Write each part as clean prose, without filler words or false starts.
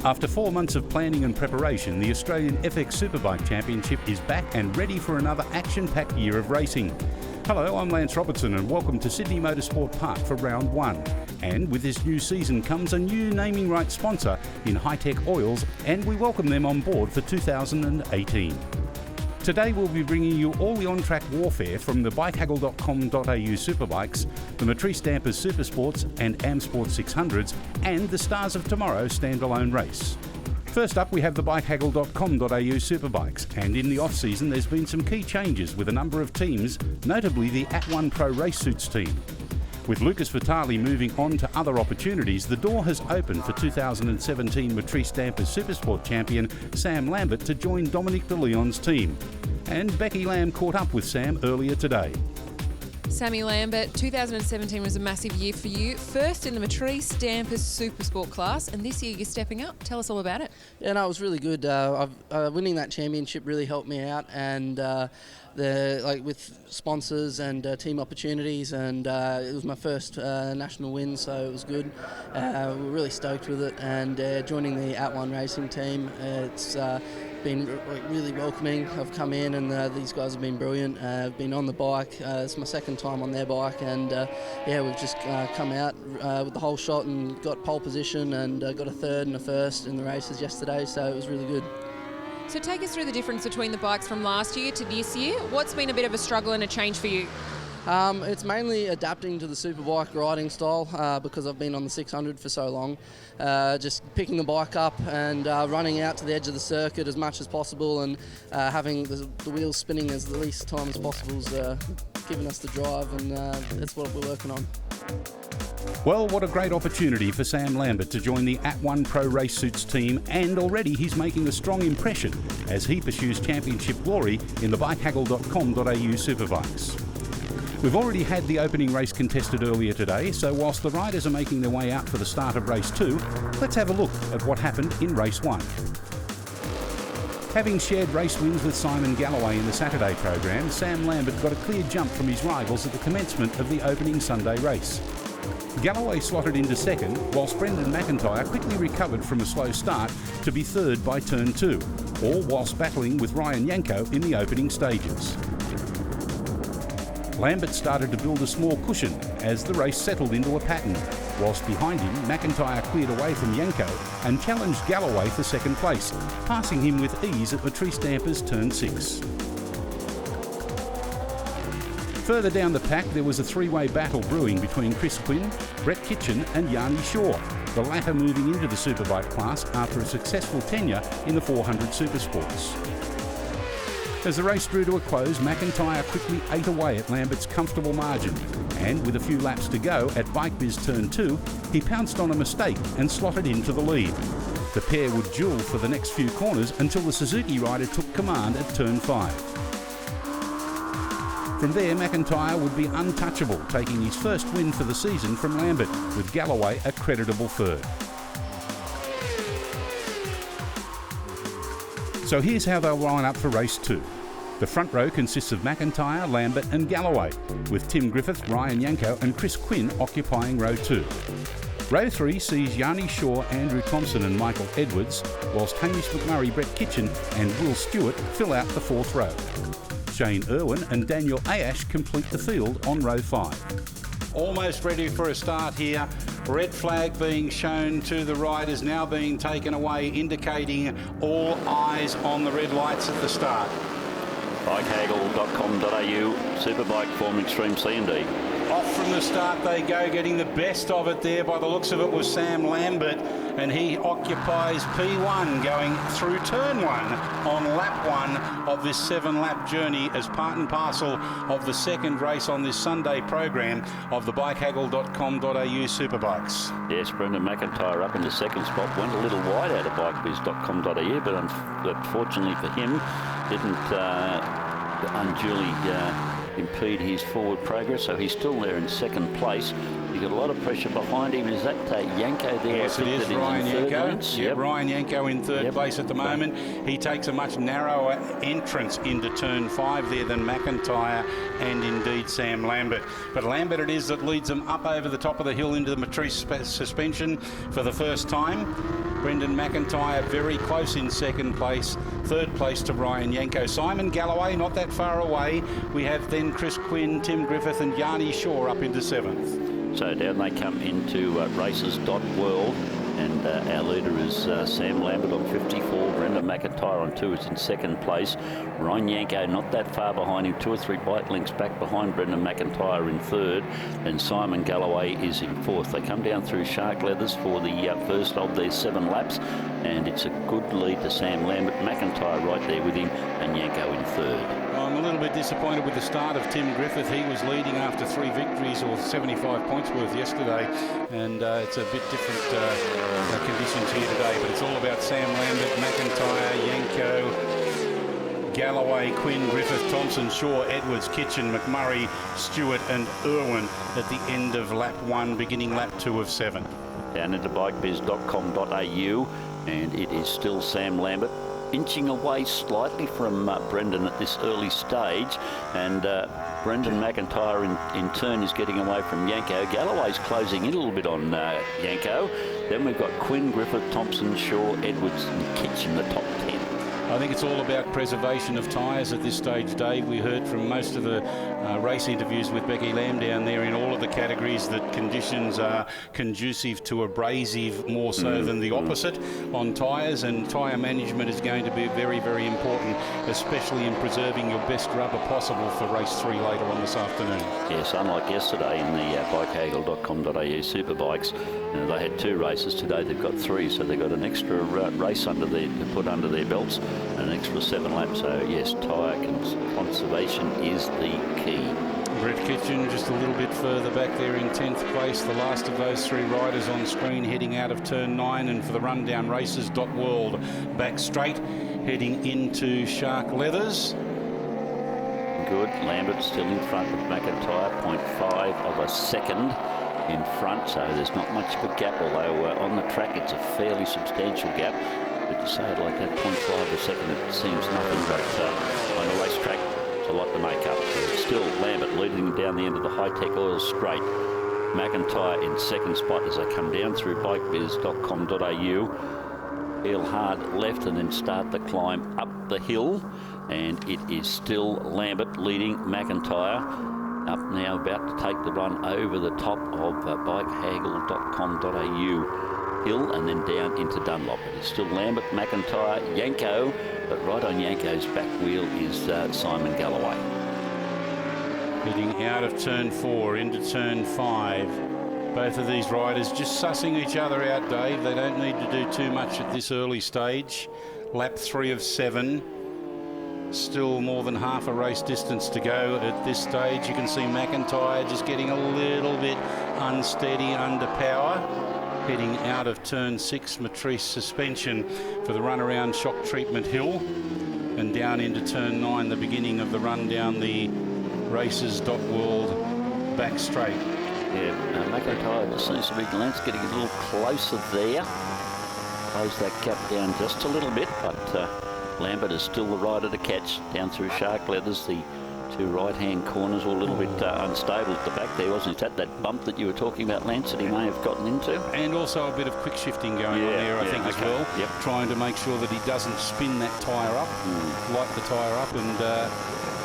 After 4 months of planning and preparation, the Australian FX-Superbike Championship is back and ready for another action-packed year of racing. Hello, I'm Lance Robertson and welcome to Sydney Motorsport Park for round 1. And with this new season comes a new naming rights sponsor in Hi-Tec Oils, and we welcome them on board for 2018. Today we'll be bringing you all the on-track warfare from the bikehaggle.com.au Superbikes, the Matris Dampers Supersports and AmSport 600s, and the Stars of Tomorrow standalone race. First up, we have the bikehaggle.com.au Superbikes, and in the off-season there's been some key changes with a number of teams, notably the @1 Pro Race Suits team. With Lucas Vitali moving on to other opportunities, the door has opened for 2017 Matris Dampers Supersport champion Sam Lambert to join Dominic de Leon's team. And Becky Lamb caught up with Sam earlier today. Sammy Lambert, 2017 was a massive year for you. First in the Matris Dampers Supersport class, and this year you're stepping up. Tell us all about it. Yeah, no, it was really good. Winning that championship really helped me out, and with sponsors and team opportunities, and it was my first national win, so it was good. We're really stoked with it, and joining the @1 racing team, it's been really welcoming. I've come in and these guys have been brilliant. I've been on the bike. It's my second time on their bike, and we've just come out with the whole shot and got pole position and got a third and a first in the races yesterday, so it was really good. So take us through the difference between the bikes from last year to this year. What's been a bit of a struggle and a change for you? It's mainly adapting to the Superbike riding style because I've been on the 600 for so long. Just picking the bike up and running out to the edge of the circuit as much as possible, and having the wheels spinning as the least time as possible is giving us the drive, and that's what we're working on. Well, what a great opportunity for Sam Lambert to join the @1 Pro Race Suits team, and already he's making a strong impression as he pursues championship glory in the bikehaggle.com.au Superbikes. We've already had the opening race contested earlier today, so whilst the riders are making their way out for the start of race 2, let's have a look at what happened in race 1. Having shared race wins with Simon Galloway in the Saturday program, Sam Lambert got a clear jump from his rivals at the commencement of the opening Sunday race. Galloway slotted into second, whilst Brendan McIntyre quickly recovered from a slow start to be third by turn 2, all whilst battling with Ryan Yanko in the opening stages. Lambert started to build a small cushion as the race settled into a pattern, whilst behind him McIntyre cleared away from Yanko and challenged Galloway for second place, passing him with ease at Matris Dampers turn 6. Further down the pack there was a three-way battle brewing between Chris Quinn, Brett Kitchen and Yanni Shaw, the latter moving into the Superbike class after a successful tenure in the 400 Supersports. As the race drew to a close, McIntyre quickly ate away at Lambert's comfortable margin, and with a few laps to go at BikeBiz turn 2, he pounced on a mistake and slotted into the lead. The pair would duel for the next few corners until the Suzuki rider took command at turn 5. From there, McIntyre would be untouchable, taking his first win for the season from Lambert, with Galloway a creditable third. So here's how they'll line up for race 2. The front row consists of McIntyre, Lambert and Galloway, with Tim Griffith, Ryan Yanko and Chris Quinn occupying row 2. Row 3 sees Yanni Shaw, Andrew Thompson and Michael Edwards, whilst Hamish McMurray, Brett Kitchen and Will Stewart fill out the 4th row. Shane Irwin and Daniel Ayash complete the field on row 5. Almost ready for a start here. Red flag being shown to the riders, now being taken away, indicating all eyes on the red lights at the start. bikehaggle.com.au Superbike Form Extreme C&D. Off from the start they go, getting the best of it there by the looks of it was Sam Lambert, and he occupies P1 going through turn 1 on lap 1 of this 7-lap journey as part and parcel of the second race on this Sunday program of the bikehaggle.com.au Superbikes. Yes, Brendan McIntyre up in the second spot, went a little wide out of bikebiz.com.au, but unfortunately for him didn't unduly impede his forward progress, so he's still there in second place. He He's got a lot of pressure behind him. Is that Yanko there? Yes, it is Ryan Yanko. Yep. Ryan Yanko in third place at the moment. He takes a much narrower entrance into turn 5 there than McIntyre and indeed Sam Lambert. But Lambert it is that leads them up over the top of the hill into the Matris suspension for the first time. Brendan McIntyre very close in second place. Third place to Ryan Yanko. Simon Galloway not that far away. We have then Chris Quinn, Tim Griffith and Yanni Shaw up into 7th. So down they come into races.world. And our leader is Sam Lambert on 54. Brendan McIntyre on 2 is in second place. Ryan Yanko not that far behind him, 2 or 3 bike lengths back behind Brendan McIntyre in third. And Simon Galloway is in fourth. They come down through Shark Leathers for the first of their 7 laps. And it's a good lead to Sam Lambert. McIntyre right there with him and Yanko in third. I'm a little bit disappointed with the start of Tim Griffith. He was leading after 3 victories or 75 points worth yesterday, and it's a bit different conditions here today, but it's all about Sam Lambert, McIntyre, Yanko, Galloway, Quinn, Griffith, Thompson, Shaw, Edwards, Kitchen, McMurray, Stewart and Irwin at the end of lap 1, beginning lap 2 of 7. Down into bikebiz.com.au, and it is still Sam Lambert, inching away slightly from Brendan at this early stage, and Brendan McIntyre in turn is getting away from Yanko. Galloway's closing in a little bit on Yanko. Then we've got Quinn, Griffith, Thompson, Shaw, Edwards and Kitchen, the top 10. I think it's all about preservation of tyres at this stage, Dave. We heard from most of the race interviews with Becky Lamb down there in all of the categories that conditions are conducive to abrasive more so than the opposite on tyres, and tyre management is going to be very, very important, especially in preserving your best rubber possible for race 3 later on this afternoon. Yes, unlike yesterday in the bikehagel.com.au Superbikes, they had 2 races. Today they've got 3, so they've got an extra race to put under their belts, and an extra 7 laps. So yes, tyre conservation is the key. Brett Kitchen just a little bit further back there in 10th place. The last of those 3 riders on screen heading out of turn 9, and for the rundown races.world back straight heading into Shark Leathers. Good. Lambert still in front with McIntyre, 0.5 of a second in front, so there's not much of a gap, although on the track it's a fairly substantial gap. But to say it like that, 0.5 of a second, it seems nothing, but on a racetrack it's a lot to make up. Still Lambert leading down the end of the Hi-Tec oil straight. McIntyre in second spot as they come down through bikebiz.com.au. Heel hard left and then start the climb up the hill, and it is still Lambert leading McIntyre. Up now, about to take the run over the top of bikehagel.com.au hill and then down into Dunlop. It's still Lambert, McIntyre, Yanko, but right on Yanko's back wheel is Simon Galloway. Heading out of turn 4 into turn 5. Both of these riders just sussing each other out, Dave. They don't need to do too much at this early stage. Lap 3 of 7. Still more than half a race distance to go at this stage. You can see McIntyre just getting a little bit unsteady under power. Heading out of turn 6, Matris suspension for the run around shock treatment hill. And down into turn 9, the beginning of the run down the races.world back straight. Yeah, McIntyre just seems to be Lance getting a little closer there. Close that gap down just a little bit, but Lambert is still the rider to catch down through Shark Leathers. The 2 right-hand corners were a little bit unstable at the back there, wasn't it? That bump that you were talking about, Lance, that he may have gotten into. And also a bit of quick shifting going on there, I think, as well. Yep. Trying to make sure that he doesn't spin that tyre up, light the tyre up and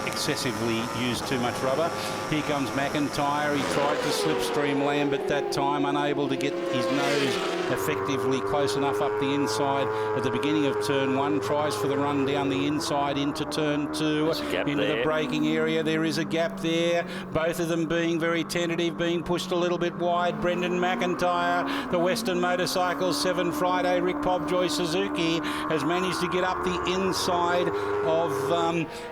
excessively used too much rubber. Here comes McIntyre. He tried to slipstream Lambert that time, unable to get his nose effectively close enough up the inside at the beginning of turn 1. Tries for the run down the inside into turn 2, into the braking area. There is a gap there. Both of them being very tentative, being pushed a little bit wide. Brendan McIntyre, the Western Motorcycles 7 Friday, Rick Pobjoy Suzuki, has managed to get up the inside of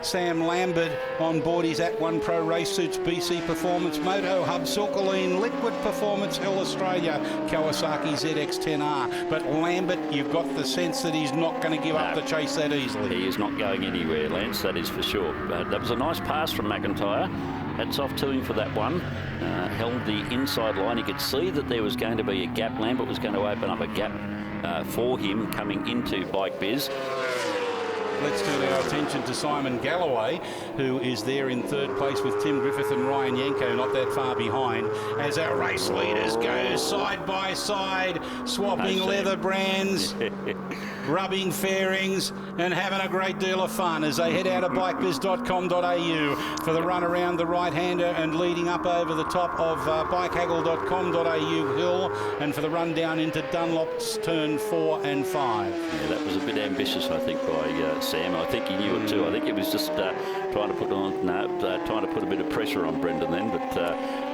Sam Lambert on board his At1 Pro Race Suits, BC Performance, Moto Hub, Silkaline, Liquid Performance, Hill Australia, Kawasaki ZX FX10R. But Lambert, you've got the sense that he's not going to give up the chase that easily. He is not going anywhere, Lance, that is for sure. That was a nice pass from McIntyre. Hats off to him for that one. Held the inside line. He could see that there was going to be a gap. Lambert was going to open up a gap for him coming into Bike Biz. Let's turn our attention to Simon Galloway, who is there in third place with Tim Griffith and Ryan Yanko not that far behind, as our race leaders go side by side, swapping leather brands, rubbing fairings, and having a great deal of fun as they head out of bikebiz.com.au for the run around the right-hander and leading up over the top of bikehaggle.com.au hill, and for the run down into Dunlop's turn 4 and 5. Yeah, that was a bit ambitious, I think, by Sam. I think he knew it too. I think he was just trying to put a bit of pressure on Brendan then, but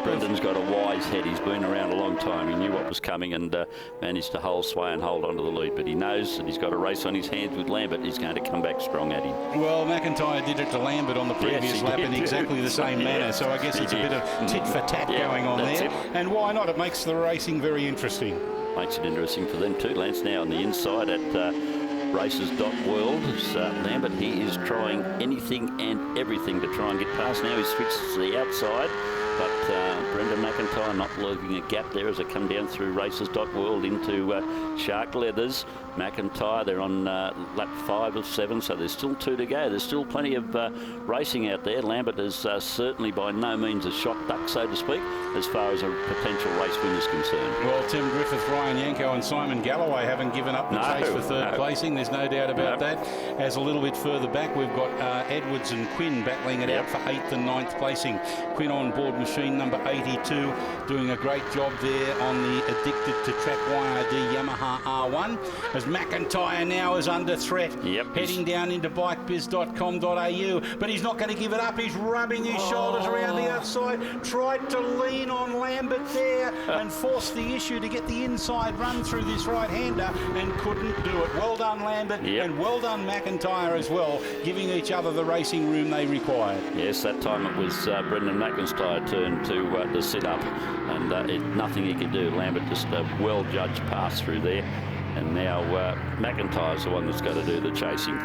Brendan's got a wise head. He's been around a long time. He knew what was coming and managed to hold sway and hold onto the lead, but he knows that he's got a race on his hands with Lambert. He's going to come back strong at him. Well, McIntyre did it to Lambert on the previous lap in exactly the same manner, so I guess it's a bit of tit for tat going on there. And why not? It makes the racing very interesting. Makes it interesting for them too, Lance. Now on the inside at races.world, Lambert, he is trying anything and everything to try and get past. Now he switches to the outside, but Brendan McIntyre not leaving a gap there as they come down through races.world into Shark Leathers. McIntyre, they're on lap 5 of 7, so there's still 2 to go. There's still plenty of racing out there. Lambert is certainly by no means a shot duck, so to speak, as far as a potential race win is concerned. Well, Tim Griffith, Ryan Yanko and Simon Galloway haven't given up the chase for third placing. There's no doubt about that. As a little bit further back, we've got Edwards and Quinn battling it out for 8th and 9th placing. Quinn on board machine number 82, doing a great job there on the Addicted to Track YRD Yamaha R1. As McIntyre now is under threat, heading down into bikebiz.com.au, but he's not going to give it up. He's rubbing his shoulders around the outside, tried to lean on Lambert there and forced the issue to get the inside run through this right-hander and couldn't do it. Well done, Lambert, and well done, McIntyre as well, giving each other the racing room they required. Yes, that time it was Brendan McIntyre turn to sit up, and nothing he could do. Lambert just a well-judged pass through there. And now McIntyre's the one that's got to do the chasing.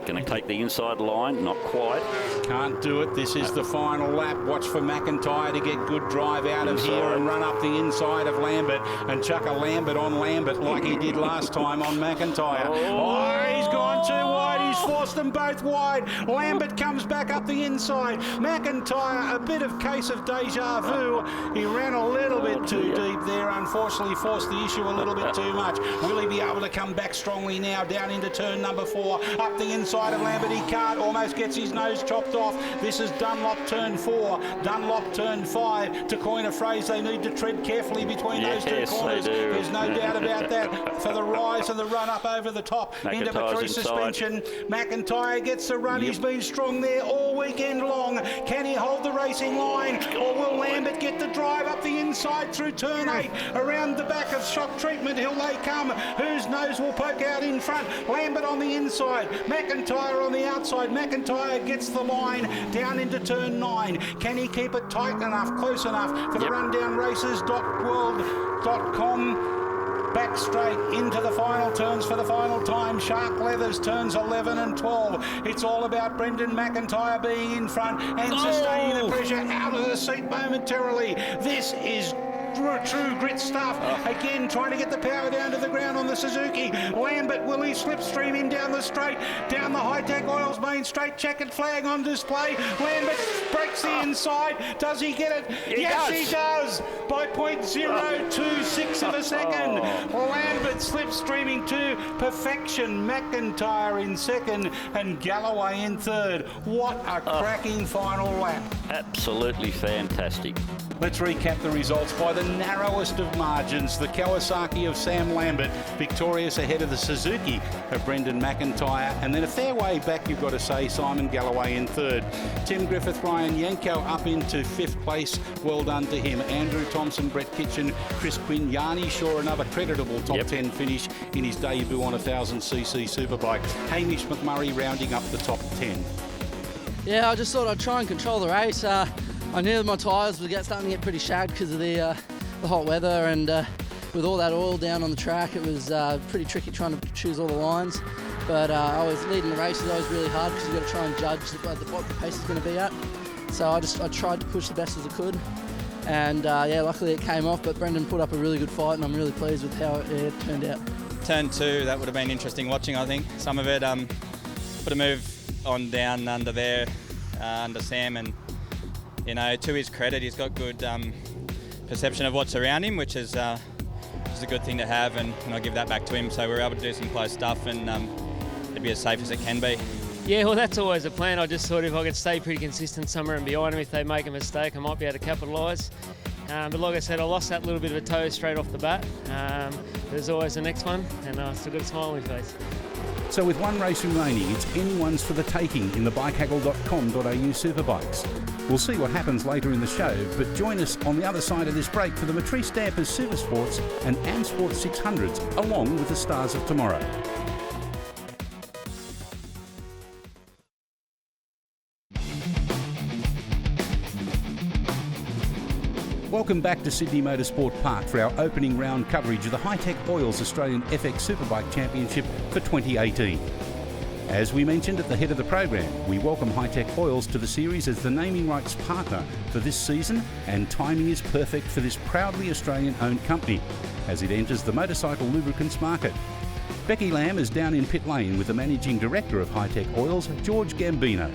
Going to take the inside line, not quite. Can't do it. This is the final lap. Watch for McIntyre to get good drive out of here and run up the inside of Lambert and chuck a Lambert on Lambert like he did last time on McIntyre. Oh, he's gone too wide. He's forced them both wide. Lambert comes back up the inside. McIntyre, a bit of case of deja vu. He ran a little bit too deep there. Unfortunately, forced the issue a little bit too much. Will he be able to come back strongly now down into turn number 4? Up the inside of Lambert, he can't, almost gets his nose chopped off. This is Dunlop turn 4, Dunlop turn 5. To coin a phrase, they need to tread carefully between those two corners. There's no doubt about that. For the rise and the run up over the top into Matris suspension. McIntyre gets the run. He's been strong there all weekend long. Can he hold the racing line, or will Lambert get the drive up the inside through turn 8? Around the back of Shock Treatment Hill they come. Whose nose will poke out in front? Lambert on the inside, McIntyre on the outside. McIntyre gets the line down into turn 9. Can he keep it tight enough, close enough for the rundown races.world.com? Back straight into the final turns for the final time. Shark Leathers turns 11 and 12. It's all about Brendan McIntyre being in front and sustaining the pressure out of the seat momentarily. This is true grit stuff. Again, trying to get the power down to the ground on the Suzuki. Lambert, will he slipstream him down the straight, down the Hi-Tec Oils main straight, checkered flag on display. Lambert breaks the inside. Does he get it? Yes, he does. By 0.026 of a second. Lambert slipstreaming to perfection. McIntyre in second and Galloway in third. What a cracking final lap. Absolutely fantastic. Let's recap the results by the narrowest of margins. The Kawasaki of Sam Lambert, victorious ahead of the Suzuki of Brendan McIntyre. And then a fair way back, you've got to say, Simon Galloway in third. Tim Griffith, Ryan Yanko up into 5th place. Well done to him. Andrew Thompson, Brett Kitchen, Chris Quinn, Yarny Shaw, another creditable top 10 finish in his debut on a 1000cc Superbike. Hamish McMurray rounding up the top 10. Yeah, I just thought I'd try and control the race. I knew that my tyres were starting to get pretty shagged because of the hot weather, and with all that oil down on the track, it was pretty tricky trying to choose all the lines. But I was leading the races always really hard because you've got to try and judge what the pace is going to be at. So I tried to push the best as I could. And yeah, luckily it came off, but Brendan put up a really good fight and I'm really pleased with how it turned out. Turn 2, that would have been interesting watching, I think. Some of it, put a move on down under there, under Sam, and you know, to his credit, he's got good perception of what's around him, which is a good thing to have, and I'll give that back to him. So we're able to do some close stuff and it'd be as safe as it can be. Yeah, well, that's always the plan. I just thought if I could stay pretty consistent somewhere and behind them, if they make a mistake, I might be able to capitalise. But like I said, I lost that little bit of a toe straight off the bat. There's always the next one, and I still got a smile on my face. So with one race remaining, it's anyone's for the taking in the bikehaggle.com.au Superbikes. We'll see what happens later in the show, but join us on the other side of this break for the Matris Dampers Supersports and Sport 600s, along with the stars of tomorrow. Welcome back to Sydney Motorsport Park for our opening round coverage of the Hi-Tec Oils Australian FX Superbike Championship for 2018. As we mentioned at the head of the program, we welcome Hi-Tec Oils to the series as the naming rights partner for this season, and timing is perfect for this proudly Australian-owned company as it enters the motorcycle lubricants market. Becky Lamb is down in pit lane with the Managing Director of Hi-Tec Oils, George Gambino.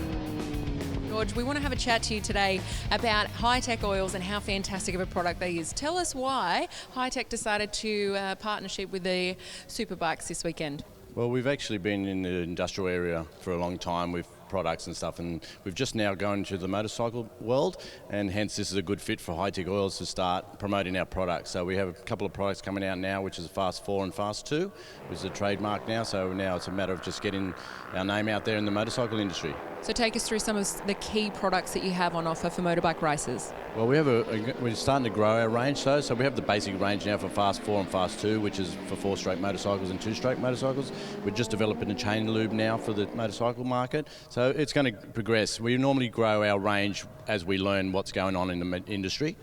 George, we want to have a chat to you today about Hi-Tec Oils and how fantastic of a product they is. Tell us why Hi-Tec decided to partnership with the Superbikes this weekend. Well, we've actually been in the industrial area for a long time with products and stuff, and we've just now gone into the motorcycle world, and hence this is a good fit for Hi-Tec Oils to start promoting our products. So we have a couple of products coming out now, which is Fast 4 and Fast 2, which is a trademark now, so now it's a matter of just getting our name out there in the motorcycle industry. So take us through some of the key products that you have on offer for motorbike races. Well, we're starting to grow our range though, so we have the basic range now for Fast 4 and Fast 2, which is for 4-stroke motorcycles and 2-stroke motorcycles. We're just developing a chain lube now for the motorcycle market, so it's going to progress. We normally grow our range as we learn what's going on in the industry.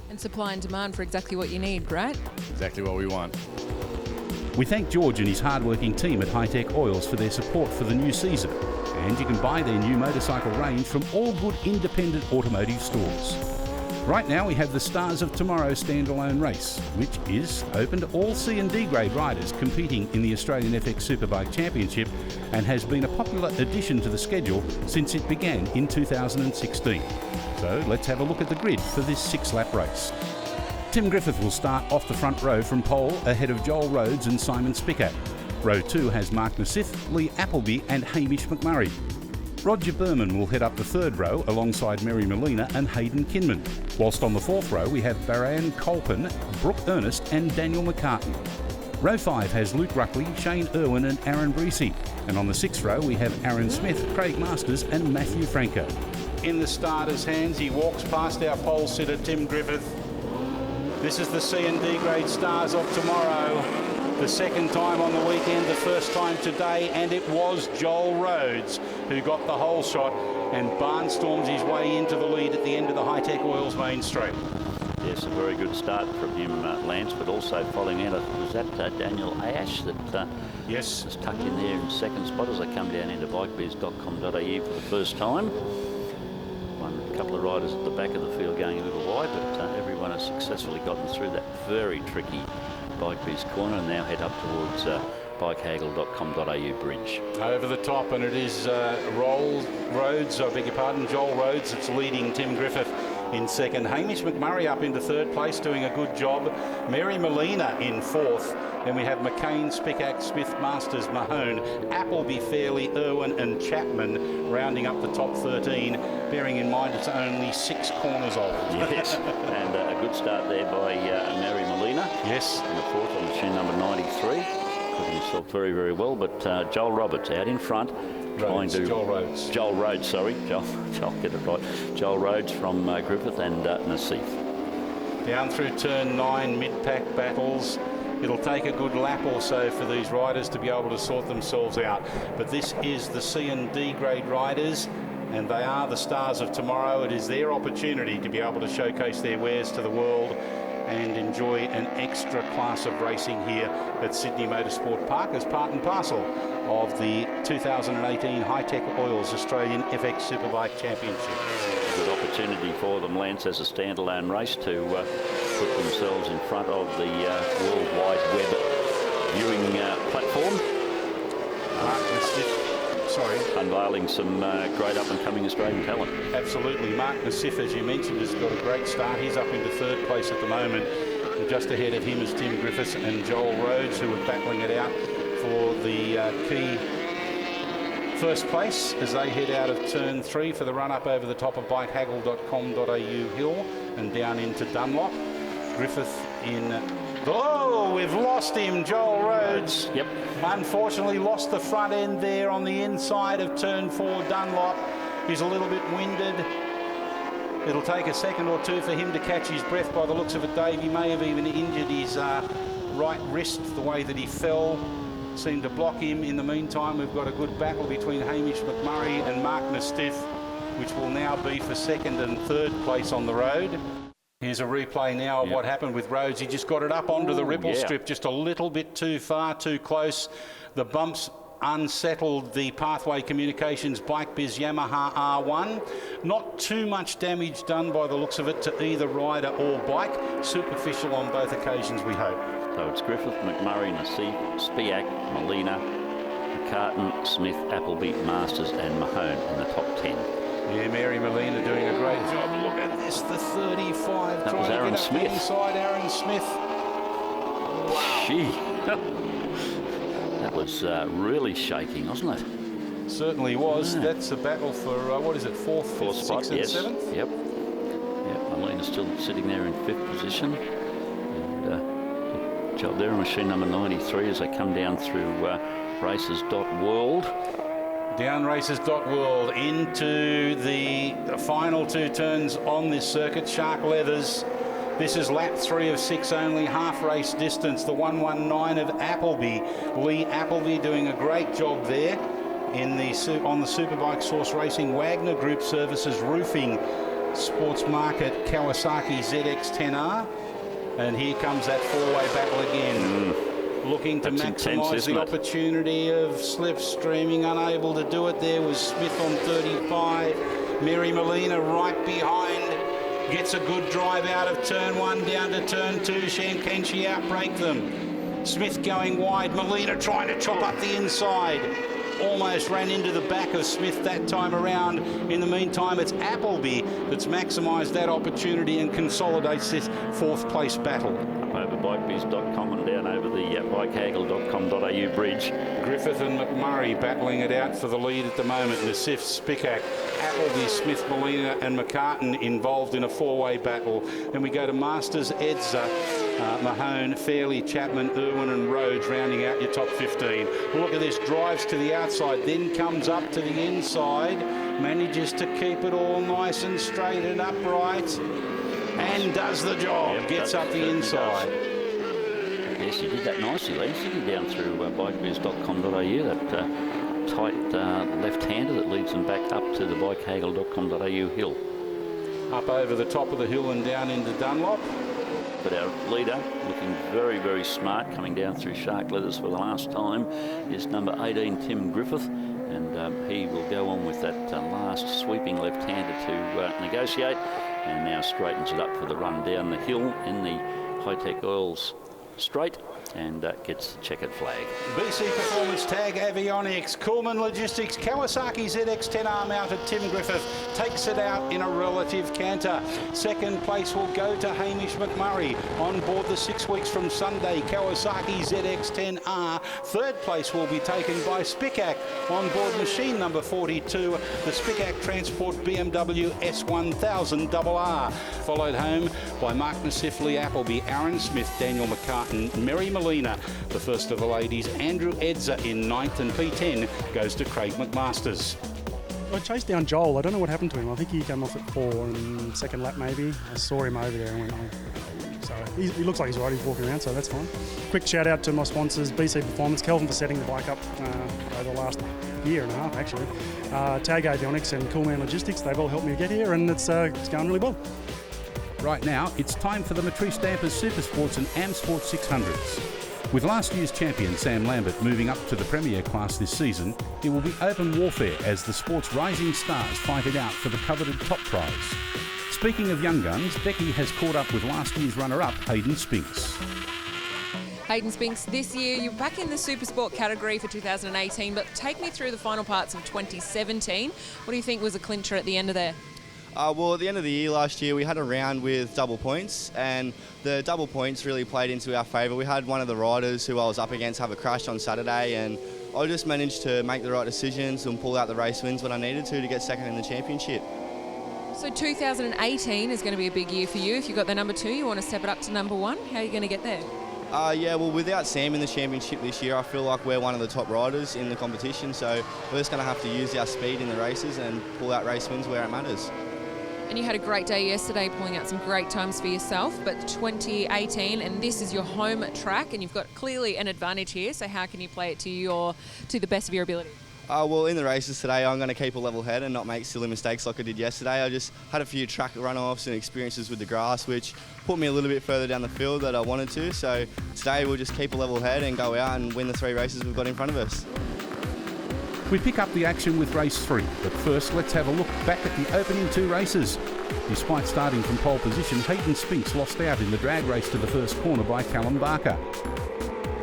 And supply and demand for exactly what you need, right? Exactly what we want. We thank George and his hard-working team at Hi-Tec Oils for their support for the new season, and you can buy their new motorcycle range from all good independent automotive stores. Right now we have the Stars of Tomorrow standalone race, which is open to all C and D grade riders competing in the Australian FX Superbike Championship, and has been a popular addition to the schedule since it began in 2016. So let's have a look at the grid for this 6-lap race. Tim Griffith will start off the front row from pole ahead of Joel Rhodes and Simon Spicat. Row 2 has Mark Nassif, Lee Appleby and Hamish McMurray. Roger Berman will head up the third row alongside Mary Molina and Hayden Kinman. Whilst on the fourth row we have Baran Colpin, Brooke Ernest and Daniel McCartan. Row 5 has Luke Ruckley, Shane Irwin and Aaron Breesy. And on the sixth row we have Aaron Smith, Craig Masters and Matthew Franco. In the starter's hands, he walks past our pole sitter Tim Griffith. This is the C&D grade Stars of Tomorrow. The second time on the weekend, the first time today, and it was Joel Rhodes who got the whole shot and barnstorms his way into the lead at the end of the Hi-Tec Oils main straight. Yes, a very good start from him, Lance, but also following out, was that Daniel Ash that yes, was tucked in there in second spot as I come down into bikebiz.com.au for the first time. A couple of riders at the back of the field going a little wide, but everyone has successfully gotten through that very tricky Bikebiz corner and now head up towards bikehaggle.com.au bridge. Over the top, and it is Joel Rhodes that's leading Tim Griffith in second. Hamish McMurray up into third place, doing a good job. Mary Molina in fourth. Then we have McCain, Spicack, Smith, Masters, Mahone, Appleby, Fairley, Irwin and Chapman rounding up the top 13, bearing in mind it's only 6 corners old. Yes, and a good start there by Mary Molina. Yes. In the fourth on machine number 93. Put himself very, very well, but Joel Roberts out in front. Joel Rhodes. Joel Rhodes, sorry. Joel, get it right. Joel Rhodes from Griffith and Nassif. Down through turn 9, mid-pack battles. It'll take a good lap or so for these riders to be able to sort themselves out. But this is the C and D grade riders, and they are the Stars of Tomorrow. It is their opportunity to be able to showcase their wares to the world. and enjoy an extra class of racing here at Sydney Motorsport Park as part and parcel of the 2018 Hi-Tec Oils Australian FX Superbike Championship. Good opportunity for them, Lance, as a standalone race to put themselves in front of the World Wide Web viewing platform. Unveiling some great up-and-coming Australian talent. Absolutely. Mark Nassif, as you mentioned, has got a great start. He's up into third place at the moment. And just ahead of him is Tim Griffiths and Joel Rhodes, who are battling it out for the key first place as they head out of turn 3 for the run-up over the top of bikehaggle.com.au hill and down into Dunlop. Griffith in... Oh, we've lost him, Joel Rhodes. Yep. Unfortunately lost the front end there on the inside of turn 4 Dunlop. He's a little bit winded. It'll take a second or two for him to catch his breath by the looks of it, Dave. He may have even injured his right wrist the way that he fell. Seemed to block him. In the meantime, we've got a good battle between Hamish McMurray and Mark Nastiff, which will now be for second and third place on the road. Here's a replay now of what happened with Rhodes. He just got it up onto the ripple strip just a little bit too far, too close. The bumps unsettled the Pathway Communications Bike Biz Yamaha R1. Not too much damage done by the looks of it to either rider or bike. Superficial on both occasions, we hope. So it's Griffith, McMurray, Nassif, Spiak, Molina, McCartan, Smith, Appleby, Masters and Mahone in the top 10. Yeah, Mary Molina doing a great job. Look at this, the 35. That was Aaron Smith. Inside Aaron Smith. Wow. Gee. That was really shaking, wasn't it? Certainly was. Yeah. That's a battle for, what is it, fourth spot, sixth and seventh? Yep. Molina's still sitting there in fifth position. And good job there, machine number 93 as they come down through races.world. Down races.world into the final two turns on this circuit. Shark Leathers. This is lap 3 of 6, only half race distance. The 119 of Appleby. Lee Appleby doing a great job there in the on the Superbike Source Racing Wagner Group Services Roofing Sports Market Kawasaki ZX-10R. And here comes that four-way battle again. Looking to maximise the opportunity of slipstreaming. Unable to do it. There was Smith on 35. Mary Molina right behind. Gets a good drive out of turn 1 down to turn 2. Can she outbreak them? Smith going wide. Molina trying to chop up the inside. Almost ran into the back of Smith that time around. In the meantime, it's Appleby that's maximised that opportunity and consolidates this fourth place battle. Over bikebiz.com and down over the bikehaggle.com.au bridge. Griffith and McMurray battling it out for the lead at the moment. Nassif, Spicac, Appleby, Smith, Molina and McCartan involved in a four-way battle. Then we go to Masters, Edza, Mahone, Fairley, Chapman, Irwin and Rhodes rounding out your top 15. Look at this, drives to the outside, then comes up to the inside, manages to keep it all nice and straight and upright. And does the job, gets up the inside. Yes, he did that nicely, Lance. He down through bikebiz.com.au, that tight left-hander that leads them back up to the bikehaggle.com.au hill. Up over the top of the hill and down into Dunlop. But our leader, looking very, very smart, coming down through Shark Leathers for the last time, is number 18, Tim Griffith. And he will go on with that last sweeping left-hander to negotiate. And now straightens it up for the run down the hill in the Hi-Tec Oils straight and gets the checkered flag. BC Performance Tag Avionics, Coolman Logistics, Kawasaki ZX-10R mounted Tim Griffith takes it out in a relative canter. Second place will go to Hamish McMurray on board the 6 weeks from Sunday Kawasaki ZX-10R. Third place will be taken by Spicac on board machine number 42, the Spicac Transport BMW S1000RR. Followed home by Mark Nassif, Lee Appleby, Aaron Smith, Daniel McCartan, Mary Molina, the first of the ladies. Andrew Edza in 9th and P10 goes to Craig McMasters. I chased down Joel. I don't know what happened to him. I think he came off at 4 in second lap maybe. I saw him over there and went, oh. So he looks like he's right. He's walking around, so that's fine. Quick shout out to my sponsors, BC Performance, Kelvin for setting the bike up over the last year and a half actually. Tag Avionics and Coolman Logistics, they've all helped me get here and it's going really well. Right now, it's time for the Matris Dampers Supersports and AmSport 600s. With last year's champion Sam Lambert moving up to the Premier class this season, it will be open warfare as the sport's rising stars fight it out for the coveted top prize. Speaking of young guns, Becky has caught up with last year's runner-up, Hayden Spinks. Hayden Spinks, this year you're back in the Supersport category for 2018, but take me through the final parts of 2017. What do you think was a clincher at the end of there? Well, at the end of the year last year, we had a round with double points, and the double points really played into our favour. We had one of the riders who I was up against have a crash on Saturday, and I just managed to make the right decisions and pull out the race wins when I needed to get second in the championship. So 2018 is going to be a big year for you. If you've got the number 2, you want to step it up to number 1. How are you going to get there? Yeah, well, without Sam in the championship this year, I feel like we're one of the top riders in the competition, so we're just going to have to use our speed in the races and pull out race wins where it matters. And you had a great day yesterday pulling out some great times for yourself, but 2018, and this is your home track, and you've got clearly an advantage here, so how can you play it to the best of your ability? Well, in the races today, I'm going to keep a level head and not make silly mistakes like I did yesterday. I just had a few track run-offs and experiences with the grass, which put me a little bit further down the field than I wanted to. So today we'll just keep a level head and go out and win the 3 races we've got in front of us. We pick up the action with race 3, but first let's have a look back at the opening 2 races. Despite starting from pole position, Hayden Spinks lost out in the drag race to the first corner by Callum Barker.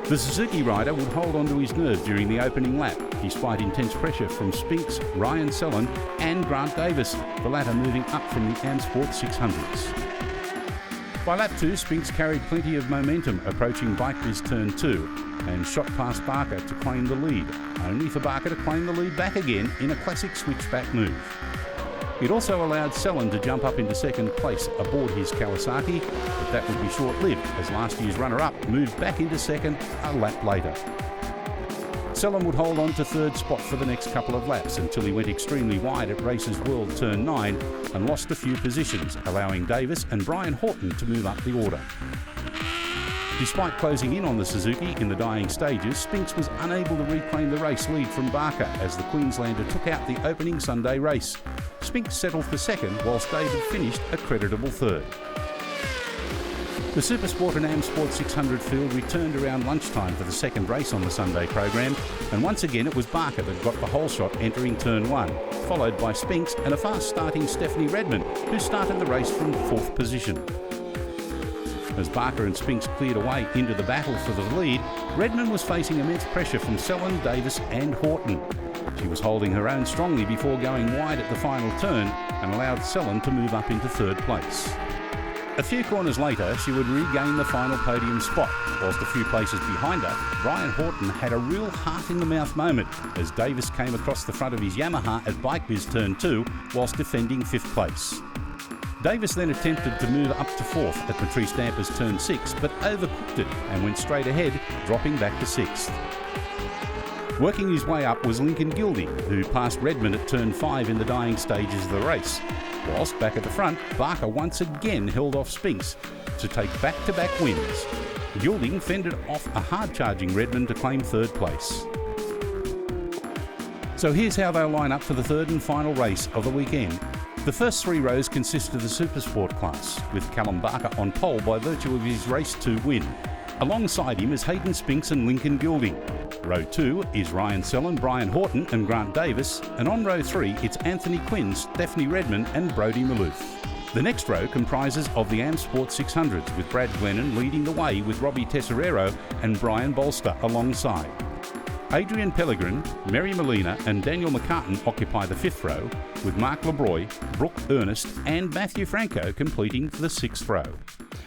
The Suzuki rider would hold on to his nerve during the opening lap, despite intense pressure from Spinks, Ryan Sellon and Grant Davis, the latter moving up from the AmSport 600s. By lap 2, Spinks carried plenty of momentum approaching BikeBiz turn 2 and shot past Barker to claim the lead, only for Barker to claim the lead back again in a classic switchback move. It also allowed Sellon to jump up into second place aboard his Kawasaki, but that would be short-lived as last year's runner-up moved back into second a lap later. Sellon would hold on to third spot for the next couple of laps until he went extremely wide at Races World Turn 9 and lost a few positions, allowing Davis and Brian Horton to move up the order. Despite closing in on the Suzuki in the dying stages, Spinks was unable to reclaim the race lead from Barker as the Queenslander took out the opening Sunday race. Spinks settled for second whilst David finished a creditable third. The Supersport and AmSport 600 field returned around lunchtime for the second race on the Sunday program, and once again it was Barker that got the whole shot entering turn 1, followed by Spinks and a fast starting Stephanie Redmond, who started the race from 4th position. As Barker and Spinks cleared away into the battle for the lead, Redmond was facing immense pressure from Sellon, Davis and Horton. She was holding her own strongly before going wide at the final turn and allowed Sellon to move up into third place. A few corners later, she would regain the final podium spot, whilst a few places behind her, Brian Horton had a real heart-in-the-mouth moment as Davis came across the front of his Yamaha at BikeBiz turn 2 whilst defending 5th place. Davis then attempted to move up to 4th at Matris Dampers turn 6, but overcooked it and went straight ahead, dropping back to 6th. Working his way up was Lincoln Gilding, who passed Redmond at turn 5 in the dying stages of the race. Whilst back at the front, Barker once again held off Spinks to take back-to-back wins. Gilding fended off a hard-charging Redmond to claim 3rd place. So here's how they'll line up for the 3rd and final race of the weekend. The first 3 rows consist of the Supersport class, with Callum Barker on pole by virtue of his race 2 win. Alongside him is Hayden Spinks and Lincoln Gilding. Row 2 is Ryan Sellon, Brian Horton and Grant Davis, and on row 3 it's Anthony Quinn, Stephanie Redmond and Brodie Maloof. The next row comprises of the AmSport 600s, with Brad Glennon leading the way with Robbie Tesoriero and Brian Bolster alongside. Adrian Pellegrin, Mary Molina and Daniel McCartan occupy the 5th row, with Mark LeBroy, Brooke Ernest and Matthew Franco completing the 6th row.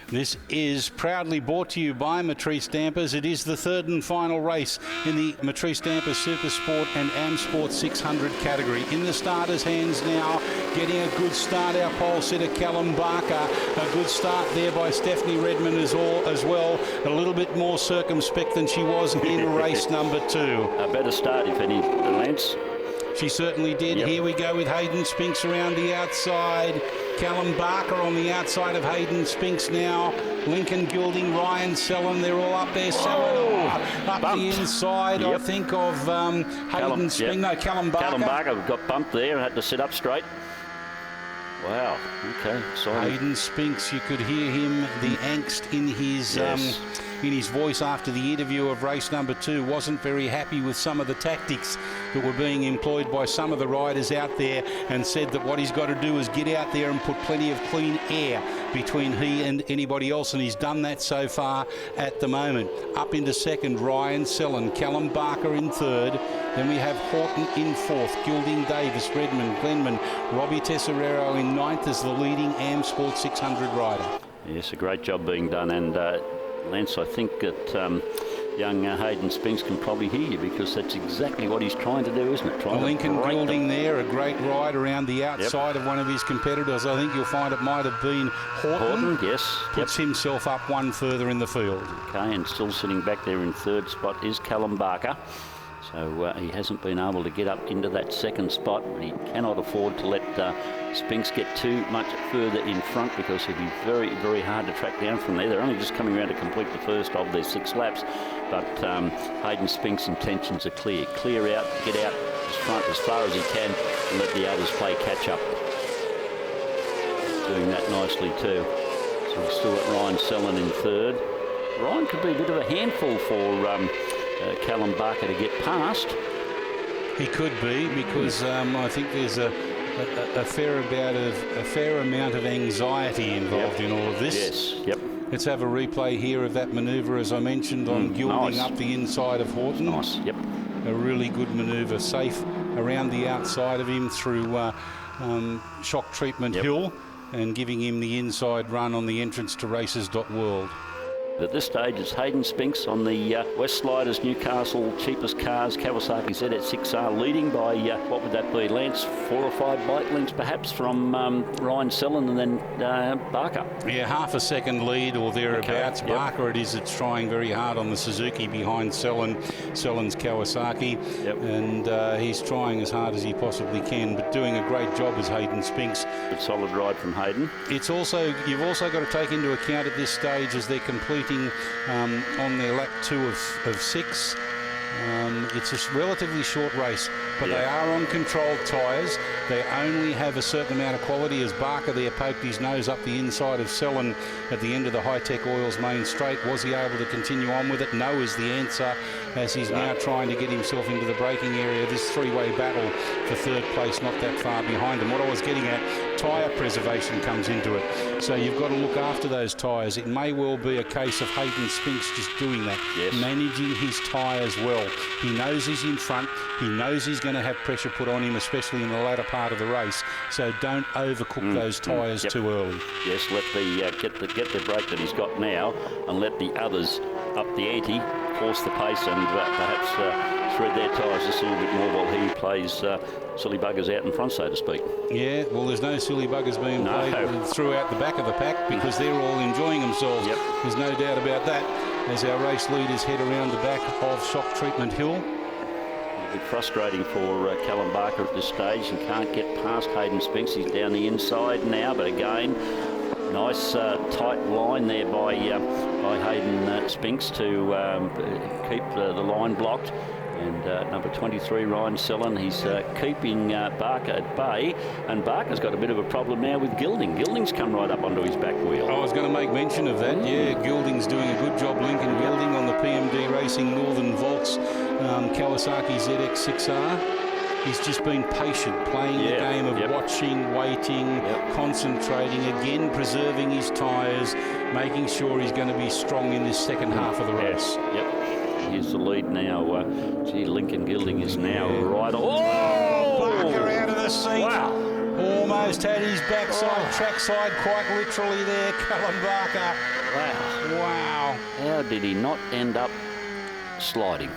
This is proudly brought to you by Matris Dampers. It is the 3rd and final race in the Matris Dampers Supersport and AmSport 600 category. In the starters' hands now, getting a good start, our pole sitter Callum Barker. A good start there by Stephanie Redmond as well. A little bit more circumspect than she was in race number 2. A better start, if any, Lance. She certainly did. Yep. Here we go with Hayden Spinks around the outside. Callum Barker on the outside of Hayden Spinks now. Lincoln Gilding, Ryan Sellon, they're all up there. Sellon up bumped. The inside, yep. I think, of Hayden Spinks. Yep. No, Callum Barker. Callum Barker got bumped there and had to sit up straight. Wow. Okay. Sorry. Hayden Spinks, you could hear him, the angst in his voice after the interview of race number 2. Wasn't very happy with some of the tactics that were being employed by some of the riders out there, and said that what he's got to do is get out there and put plenty of clean air between he and anybody else, and he's done that so far at the moment. Up into second, Ryan Sellen, Callum Barker in third. Then we have Horton in fourth, Gilding, Davis, Redmond, Glenman, Robbie Tesserero in ninth as the leading AM Sport 600 rider. Yes, a great job being done, and Lance, I think that young Hayden Spinks can probably hear you, because that's exactly what he's trying to do, isn't it? Lincoln Goulding there, a great ride around the outside of one of his competitors. I think you'll find it might have been Horton. Yes. Puts himself up one further in the field. Okay, and still sitting back there in third spot is Callum Barker. So he hasn't been able to get up into that second spot. He cannot afford to let Spinks get too much further in front, because he'd be very, very hard to track down from there. They're only just coming around to complete the first of their 6 laps. But Hayden Spinks' intentions are clear. Clear out, get out as front as far as he can, and let the others play catch up. Doing that nicely too. So we've still got Ryan Sellen in third. Ryan could be a bit of a handful for Callum Barker to get past. He could be, because I think there's a fair amount of anxiety involved in all of this. Yes. Yep. Let's have a replay here of that manoeuvre, as I mentioned, on Goulding up the inside of Horton. Nice. Yep. A really good manoeuvre, safe around the outside of him through shock treatment hill, and giving him the inside run on the entrance to races.world. At this stage, it's Hayden Spinks on the West Sliders Newcastle cheapest cars, Kawasaki ZX6R, leading by, what would that be, Lance? 4 or 5 bike lengths perhaps from Ryan Sellen, and then Barker. Yeah, half a second lead or thereabouts. Okay. Barker it is, it's trying very hard on the Suzuki behind Sellen's Kawasaki. And he's trying as hard as he possibly can, but doing a great job as Hayden Spinks. Good solid ride from Hayden. You've also got to take into account at this stage, as they're completing on their lap 2 of 6. It's a relatively short race, but they are on controlled tyres. They only have a certain amount of quality, as Barker there poked his nose up the inside of Sellen at the end of the Hi-Tec Oils main straight. Was he able to continue on with it? No is the answer, as he's now trying to get himself into the braking area. This 3-way battle for third place not that far behind him. What I was getting at, tyre preservation comes into it. So you've got to look after those tyres. It may well be a case of Hayden Spinks just doing that, managing his tyres well. He knows he's in front. He knows he's going to have pressure put on him, especially in the latter part of the race. So don't overcook those tyres too early. Yes, let the get the brake that he's got now, and let the others up the ante, force the pace, and perhaps thread their tyres just a little bit more while he plays silly buggers out in front, so to speak. Yeah, well, there's no silly buggers being played throughout the back of the pack, because they're all enjoying themselves. There's no doubt about that, as our race leaders head around the back of Shock Treatment Hill. A bit frustrating for Callum Barker at this stage, and can't get past Hayden Spinks. He's down the inside now, but again, nice tight line there by Hayden Spinks to keep the line blocked. And number 23, Ryan Sellen, he's keeping Barker at bay, and Barker's got a bit of a problem now with Gilding. Gilding's come right up onto his back wheel. I was going to make mention of that. Yeah, Gilding's doing a good job, Lincoln Gilding, on the PMD Racing Northern Volks Kawasaki ZX6R. He's just been patient, playing the game of watching, waiting, concentrating, again preserving his tyres, making sure he's going to be strong in this second half of the race. Here's the lead now. Gee, Lincoln Gilding is now right on. Barker out of the seat. Wow. Almost had his backside, trackside, quite literally there, Callum Barker. Wow. How did he not end up sliding?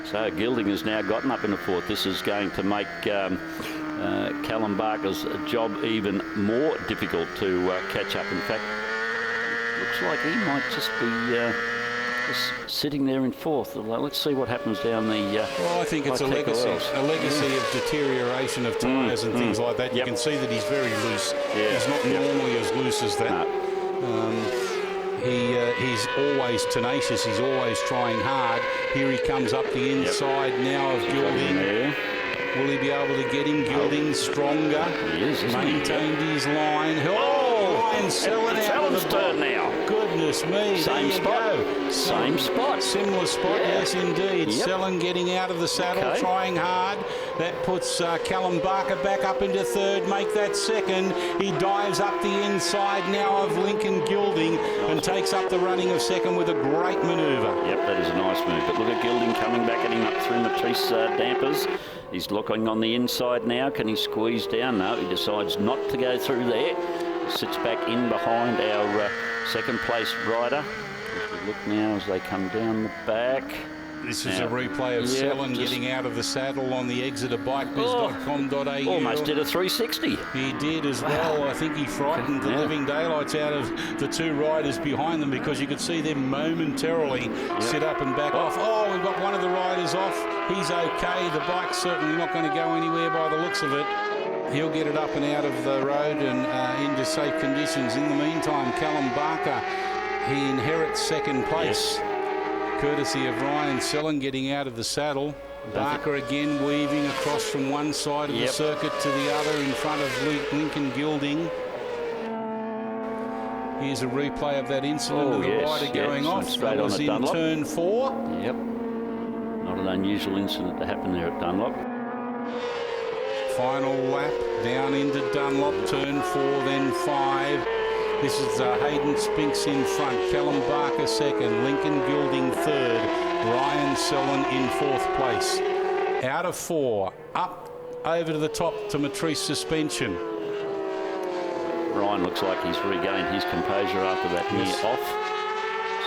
So Gilding has now gotten up in the fourth. This is going to make Callum Barker's job even more difficult to catch up. In fact, looks like he might just be sitting there in fourth. Let's see what happens down the... well, I think it's a legacy of deterioration of tyres and things like that. You can see that he's very loose. He's not normally as loose as that. He's always tenacious. He's always trying hard. Here he comes up the inside now of Gilding. Will he be able to get him? Gilding stronger. He is, isn't he? Maintained his line. Ryan selling out of the turn now. Goodness me. Same spot. Go. Same spot. Similar spot, yes indeed. Yep. Selling getting out of the saddle, trying hard. That puts Callum Barker back up into third, make that second. He dives up the inside now of Lincoln Gilding and takes up the running of second with a great manoeuvre. Yep, that is a nice move. But look at Gilding coming back at him up through Matris Dampers. He's looking on the inside now. Can he squeeze down? No, he decides not to go through there. Sits back in behind our second place rider. As we look now as they come down the back. This is a replay of Sellen getting out of the saddle on the exit of bikebiz.com.au. Almost did a 360. He did as well. I think he frightened the living daylights out of the two riders behind them, because you could see them momentarily sit up and back off. Oh, we've got one of the riders off. He's okay. The bike's certainly not going to go anywhere by the looks of it. He'll get it up and out of the road and into safe conditions. In the meantime, Callum Barker, he inherits second place. Courtesy of Ryan Sellen getting out of the saddle. Barker again weaving across from one side of the circuit to the other in front of Lincoln Gilding. Here's a replay of that incident of the rider going off. Straight that was in Dunlop. turn 4. Yep. Not an unusual incident to happen there at Dunlop. Final lap down into Dunlop, turn 4, then 5. This is Hayden Spinks in front, Callum Barker second, Lincoln Gilding third, Ryan Sellen in 4th place. Out of 4, up over to the top to Matris suspension. Ryan looks like he's regained his composure after that near off.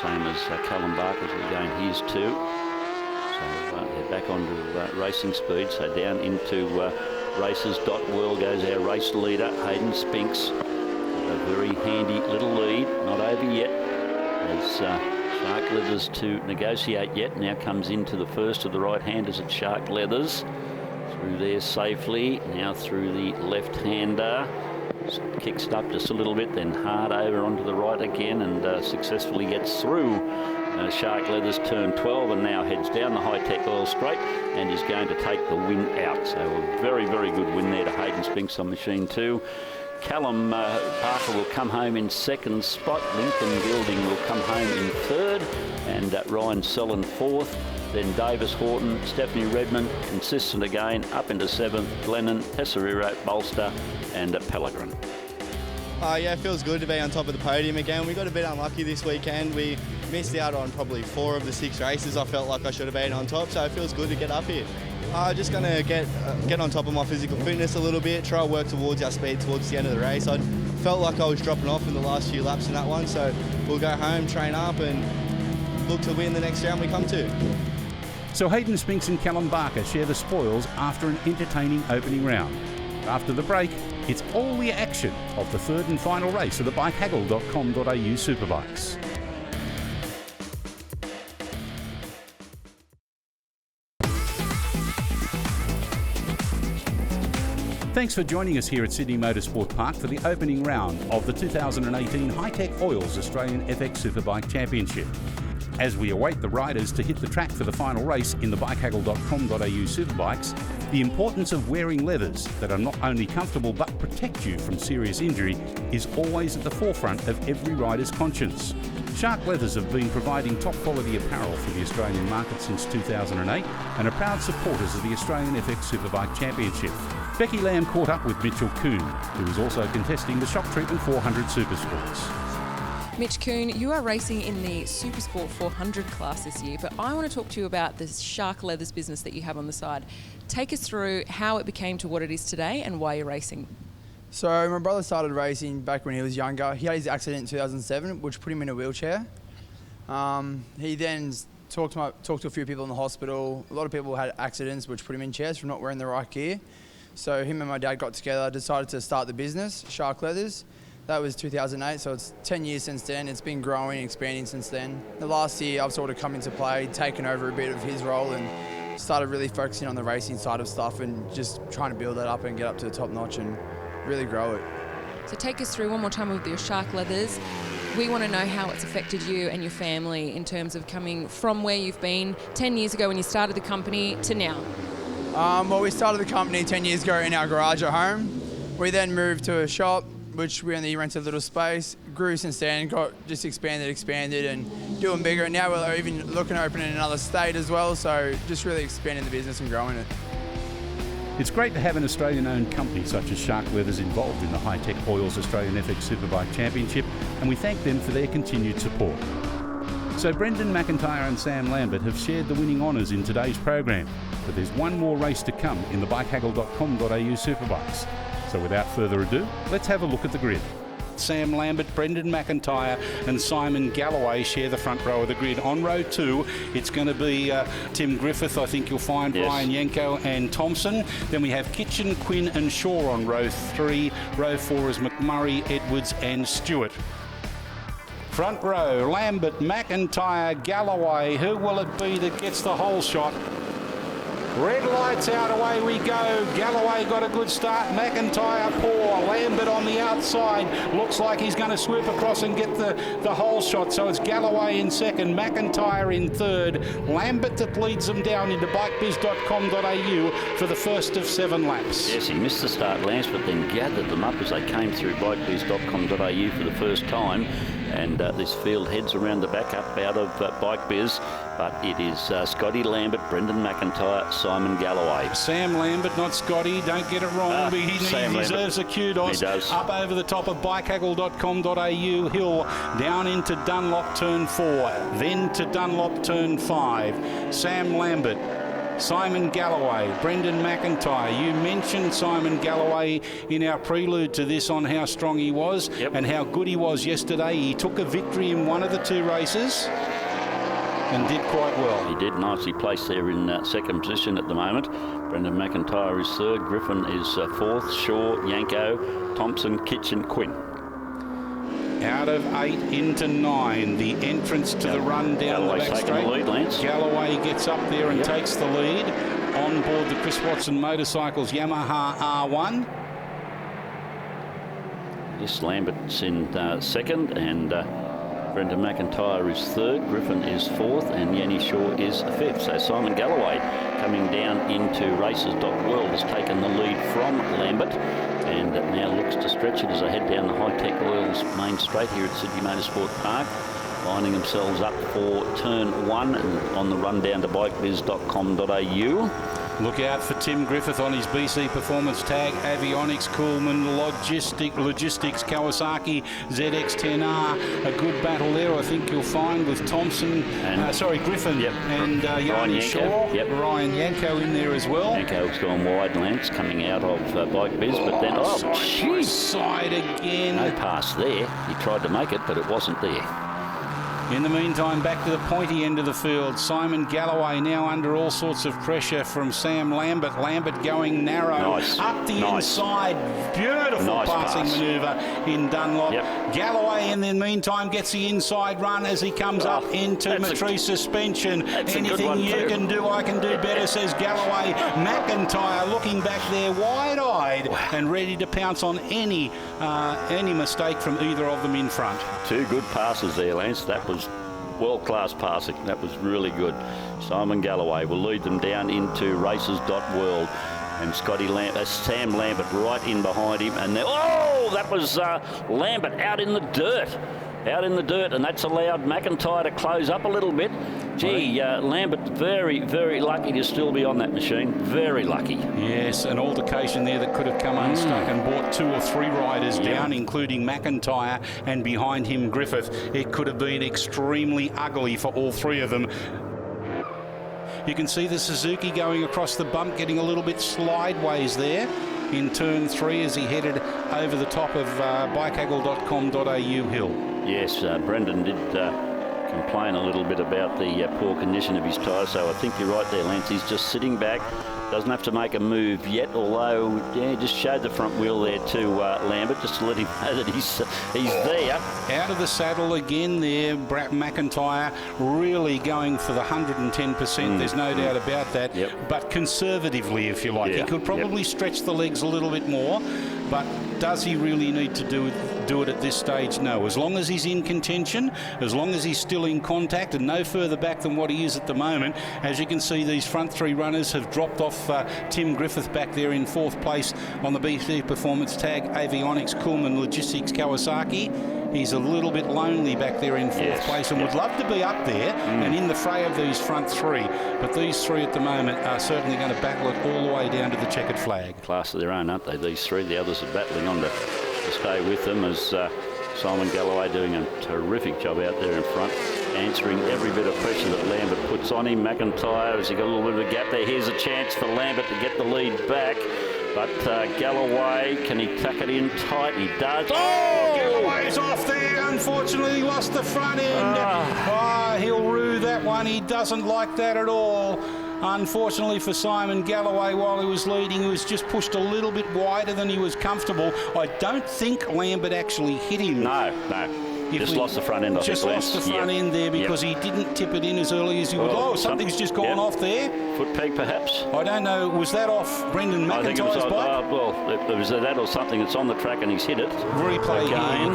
Same as Callum Barker's regained his too. So they're back onto racing speed. So down into races.world goes our race leader, Hayden Spinks. A very handy little lead, not over yet, as Shark Leathers to negotiate yet. Now comes into the first of the right-handers at Shark Leathers. Through there safely, now through the left-hander. Kicks up just a little bit, then hard over onto the right again, and successfully gets through Shark Leathers turn 12, and now heads down the Hi-Tec oil straight and is going to take the win out. So a very, very good win there to Hayden Spinks on machine 2. Callum Barker will come home in second spot. Lincoln Gilding will come home in third. And Ryan Sellen 4th. Then Davis Horton, Stephanie Redmond, consistent again, up into 7th. Glennon, Tesseriro, Bolster and Pellegrin. Yeah, it feels good to be on top of the podium again. We got a bit unlucky this weekend. We missed out on probably 4 of the 6 races. I felt like I should have been on top, so it feels good to get up here. Just going to get on top of my physical fitness a little bit, try to work towards our speed towards the end of the race. I felt like I was dropping off in the last few laps in that one, so we'll go home, train up and look to win the next round we come to. So Hayden Spinks and Callum Barker share the spoils after an entertaining opening round. After the break, it's all the action of the third and final race of the bikehaggle.com.au Superbikes. Thanks for joining us here at Sydney Motorsport Park for the opening round of the 2018 Hi-Tec Oils Australian FX Superbike Championship. As we await the riders to hit the track for the final race in the bikehaggle.com.au Superbikes, the importance of wearing leathers that are not only comfortable but protect you from serious injury is always at the forefront of every rider's conscience. Shark Leathers have been providing top quality apparel for the Australian market since 2008 and are proud supporters of the Australian FX Superbike Championship. Becky Lamb caught up with Mitchell Kuhn, who is also contesting the Shock Treatment 400 Supersports. Mitch Kuhn, you are racing in the Supersport 400 class this year, but I want to talk to you about this Shark Leathers business that you have on the side. Take us through how it became to what it is today and why you're racing. So my brother started racing back when he was younger. He had his accident in 2007, which put him in a wheelchair. He then talked to a few people in the hospital. A lot of people had accidents which put him in chairs from not wearing the right gear. So him and my dad got together, decided to start the business, Shark Leathers. That was 2008, so it's 10 years since then. It's been growing, expanding since then. The last year I've sort of come into play, taken over a bit of his role and started really focusing on the racing side of stuff and just trying to build that up and get up to the top notch and really grow it. So take us through one more time with your Shark Leathers. We want to know how it's affected you and your family in terms of coming from where you've been 10 years ago when you started the company to now. Well, we started the company 10 years ago in our garage at home. We then moved to a shop, which we only rented a little space, grew since then, got just expanded and doing bigger. And now we're even looking to open in another state as well, so just really expanding the business and growing it. It's great to have an Australian-owned company such as Shark Leathers involved in the Hi-Tec Oils Australian FX Superbike Championship, and we thank them for their continued support. So Brendan McIntyre and Sam Lambert have shared the winning honours in today's program, but there's one more race to come in the bikehaggle.com.au Superbikes. So without further ado, let's have a look at the grid. Sam Lambert, Brendan McIntyre and Simon Galloway share the front row of the grid. On row 2, it's going to be Tim Griffith, I think you'll find, yes. Ryan Yanko and Thompson. Then we have Kitchen, Quinn and Shaw on row 3. Row 4 is McMurray, Edwards and Stewart. Front row, Lambert, McIntyre, Galloway. Who will it be that gets the whole shot? Red lights out, away we go. Galloway got a good start. McIntyre poor. Lambert on the outside. Looks like he's going to swoop across and get the whole shot. So it's Galloway in second, McIntyre in third. Lambert that leads them down into bikebiz.com.au for the first of 7 laps. Yes, he missed the start, Lance, but then gathered them up as they came through bikebiz.com.au for the first time. And this field heads around the back up out of Bike Biz, but it is Scotty Lambert, Brendan McIntyre, Simon Galloway. Sam Lambert, not Scotty, don't get it wrong, but he deserves a kudos. He does. Up over the top of bikehaggle.com.au hill, down into Dunlop turn 4, then to Dunlop turn 5. Sam Lambert, Simon Galloway, Brendan McIntyre. You mentioned Simon Galloway in our prelude to this on how strong he was and how good he was yesterday. He took a victory in one of the 2 races and did quite well. He did nicely placed there in second position at the moment. Brendan McIntyre is third, Griffin is fourth, Shaw, Yanko, Thompson, Kitchen, Quinn. Out of 8 into 9, the entrance to the run down the back straight. The lead, Lance. Galloway gets up there and takes the lead. On board the Chris Watson Motorcycles Yamaha R1. Yes, Lambert's in second, and Brendan McIntyre is third, Griffin is fourth, and Yanni Shaw is fifth. So Simon Galloway coming down into races.world has taken the lead from Lambert. And it now looks to stretch it as they head down the Hi-Tec Oils main straight here at Sydney Motorsport Park, lining themselves up for turn 1 and on the run down to bikebiz.com.au. Look out for Tim Griffith on his BC Performance tag, Avionics, Coolman, Logistics, Kawasaki, ZX-10R. A good battle there, I think you'll find, with Thompson, Griffin and Yanni Shaw. Ryan Yanko in there as well. Yanko's gone wide, Lance, coming out of Bike Biz, but then, side again. No pass there. He tried to make it, but it wasn't there. In the meantime, back to the pointy end of the field. Simon Galloway now under all sorts of pressure from Sam Lambert. Lambert going narrow. Up the inside. Beautiful passing manoeuvre in Dunlop. Galloway in the meantime gets the inside run as he comes up into Matris suspension. Anything you can do, I can do better, says Galloway. McIntyre looking back there wide-eyed and ready to pounce on any mistake from either of them in front. 2 good passes there, Lance. That was world-class passing. That was really good. Simon Galloway will lead them down into races.world. And Sam Lambert right in behind him. And that was Lambert out in the dirt. And that's allowed McIntyre to close up a little bit. Gee, Lambert very, very lucky to still be on that machine. Very lucky. Yes, an altercation there that could have come unstuck and brought 2 or 3 riders down, including McIntyre, and behind him Griffith. It could have been extremely ugly for all 3 of them. You can see the Suzuki going across the bump, getting a little bit slideways there in turn 3 as he headed over the top of bikehaggle.com.au hill. Yes, Brendan did complain a little bit about the poor condition of his tyres, so I think you're right there, Lance. He's just sitting back, doesn't have to make a move yet, although just showed the front wheel there to Lambert, just to let him know that he's there. Out of the saddle again there, McIntyre really going for the 110%, there's no doubt about that, but conservatively, if you like. He could probably stretch the legs a little bit more, but does he really need to do do it at this stage? No. As long as he's in contention, as long as he's still in contact and no further back than what he is at the moment. As you can see, these front three runners have dropped off Tim Griffith back there in fourth place on the BC Performance Tag, Avionics, Coolman, Logistics, Kawasaki. He's a little bit lonely back there in fourth place and would love to be up there and in the fray of these front three. But these three at the moment are certainly going to battle it all the way down to the checkered flag. Class of their own, aren't they, these three? The others are battling on to stay with them, as Simon Galloway doing a terrific job out there in front, answering every bit of pressure that Lambert puts on him. McIntyre, has he got a little bit of a gap there? Here's a chance for Lambert to get the lead back. But Galloway, can he tuck it in tight? He does. Oh! Galloway's off there. Unfortunately, he lost the front end. He'll rue that one. He doesn't like that at all. Unfortunately for Simon Galloway, while he was leading, he was just pushed a little bit wider than he was comfortable. I don't think Lambert actually hit him. No. Just lost the front end, I think. Just lost the front end there because he didn't tip it in as early as he would. Oh, something's just gone off there. Foot peg, perhaps? I don't know. Was that off Brendan McIntyre's I think it was, bike? Well, it was that or something that's on the track and he's hit it. Replay here. You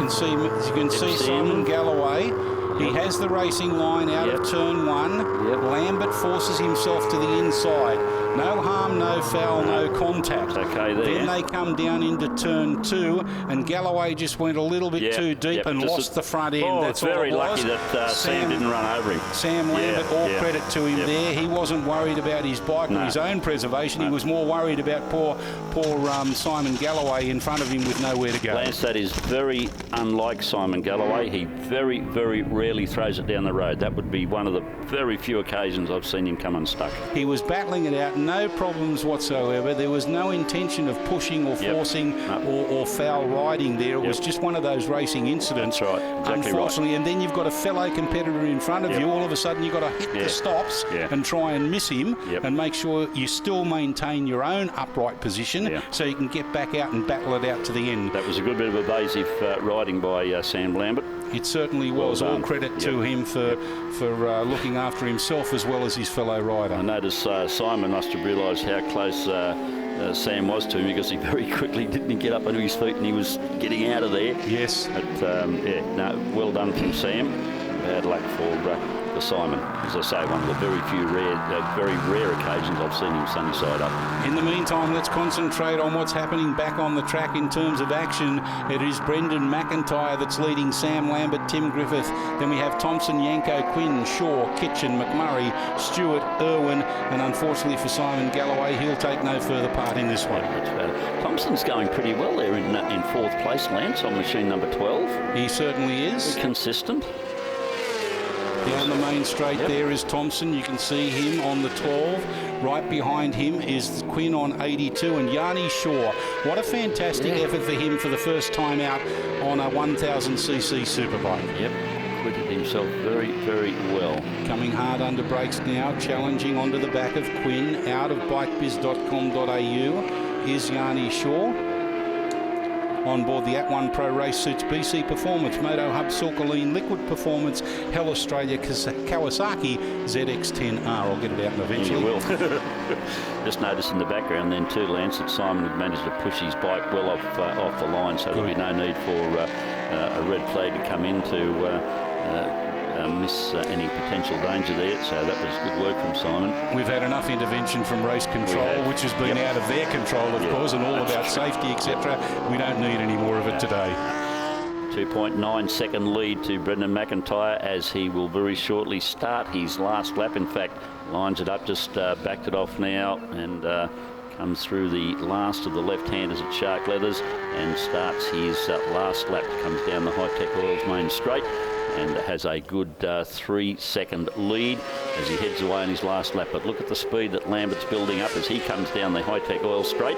can see Simon Galloway. He has the racing line out of turn one. Lambert forces himself to the inside. No harm, no foul, no contact. Okay there. Then they come down into turn two, and Galloway just went a little bit too deep and lost the front end. Oh, That's it's very all it lucky was. that Sam didn't run over him. Sam Lambert, all credit to him there. He wasn't worried about his bike or his own preservation. He was more worried about poor Simon Galloway in front of him with nowhere to go. Lance, that is very unlike Simon Galloway. He very, very rarely throws it down the road. That would be one of the very few occasions I've seen him come unstuck. He was battling it out, no problems whatsoever. There was no intention of pushing or forcing or foul riding there. It was just one of those racing incidents. That's right, exactly unfortunately. Right. And then you've got a fellow competitor in front of you. All of a sudden you've got to hit the stops and try and miss him and make sure you still maintain your own upright position so you can get back out and battle it out to the end. That was a good bit of evasive riding by Sam Lambert. It certainly was. All credit to him for looking after himself as well as his fellow rider. I noticed Simon must have realised how close Sam was to him, because he very quickly didn't get up onto his feet and he was getting out of there. Yes. But well done from Sam. Bad luck for Simon. As I say, one of the very few very rare occasions I've seen him sunny side up. In the meantime, let's concentrate on what's happening back on the track in terms of action. It is Brendan McIntyre that's leading Sam Lambert, Tim Griffith. Then we have Thompson, Yanko, Quinn, Shaw, Kitchen, McMurray, Stewart, Irwin, and unfortunately for Simon Galloway, he'll take no further part in this one. Thompson's going pretty well there in fourth place, Lance, on machine number 12. He certainly is. Very consistent. Down the main straight there is Thompson. You can see him on the 12. Right behind him is Quinn on 82 and Yanni Shaw. What a fantastic effort for him for the first time out on a 1000cc Superbike. Yep, acquitted himself very, very well. Coming hard under brakes now, challenging onto the back of Quinn. Out of bikebiz.com.au is Yanni Shaw. On board the At1 Pro Race Suits BC Performance, Moto Hub Silcoline, Liquid Performance, Hell Australia, Kawasaki ZX10R. I'll get it out eventually. You will. Just notice in the background then too, Lance, that Simon had managed to push his bike well off the line, so there'll be no need for a red flag to come in to miss any potential danger there. So that was good work from Simon. We've had enough intervention from race control, which has been out of their control, of course, and all about safety, etc. We don't need any more of it today. 2.9 second lead to Brendan McIntyre, as he will very shortly start his last lap. In fact, lines it up, just backed it off now, and comes through the last of the left-handers at Shark Leathers and starts his last lap. Comes down the Hi-Tec Oils main straight and has a good 3-second lead as he heads away in his last lap. But look at the speed that Lambert's building up as he comes down the Hi-Tec Oil straight.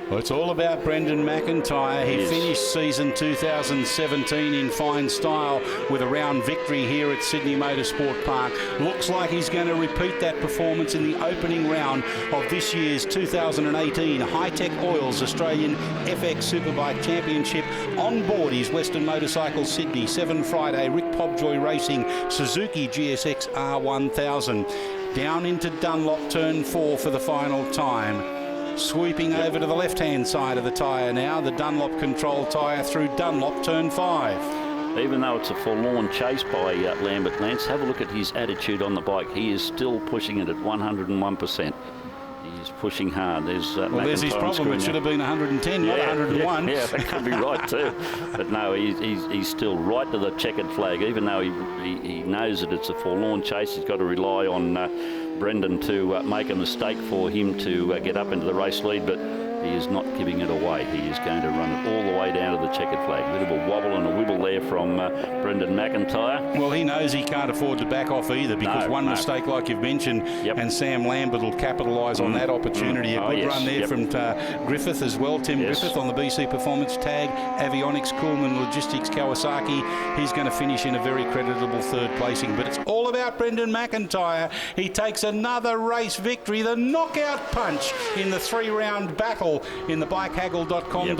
Well, it's all about Brendan McIntyre. He finished season 2017 in fine style with a round victory here at Sydney Motorsport Park. Looks like he's going to repeat that performance in the opening round of this year's 2018 Hi-Tec Oils Australian FX Superbike Championship on board his Western Motorcycle Sydney 7 Friday Rick Pobjoy Racing Suzuki GSX R1000. Down into Dunlop turn 4 for the final time. Sweeping over to the left-hand side of the tyre now, the Dunlop control tyre through Dunlop, turn 5. Even though it's a forlorn chase by Lambert, Lance, have a look at his attitude on the bike. He is still pushing it at 101%. He's pushing hard. There's his problem. It should have been 110, not 101. Yeah, that could be right too. But no, he's still right to the checkered flag. Even though he knows that it's a forlorn chase, he's got to rely on Brendan to make a mistake for him to get up into the race lead. But he is not giving it away. He is going to run it all the way down to the checkered flag. A bit of a wobble and a wibble there from Brendan McIntyre. Well, he knows he can't afford to back off either, because one mistake, like you've mentioned, and Sam Lambert will capitalise on that opportunity. A good run there from Griffith as well. Tim Griffith on the BC Performance tag. Avionics, Coolman Logistics, Kawasaki. He's going to finish in a very creditable third placing. But it's all about Brendan McIntyre. He takes another race victory, the knockout punch in the 3-round battle in the bikehaggle.com.au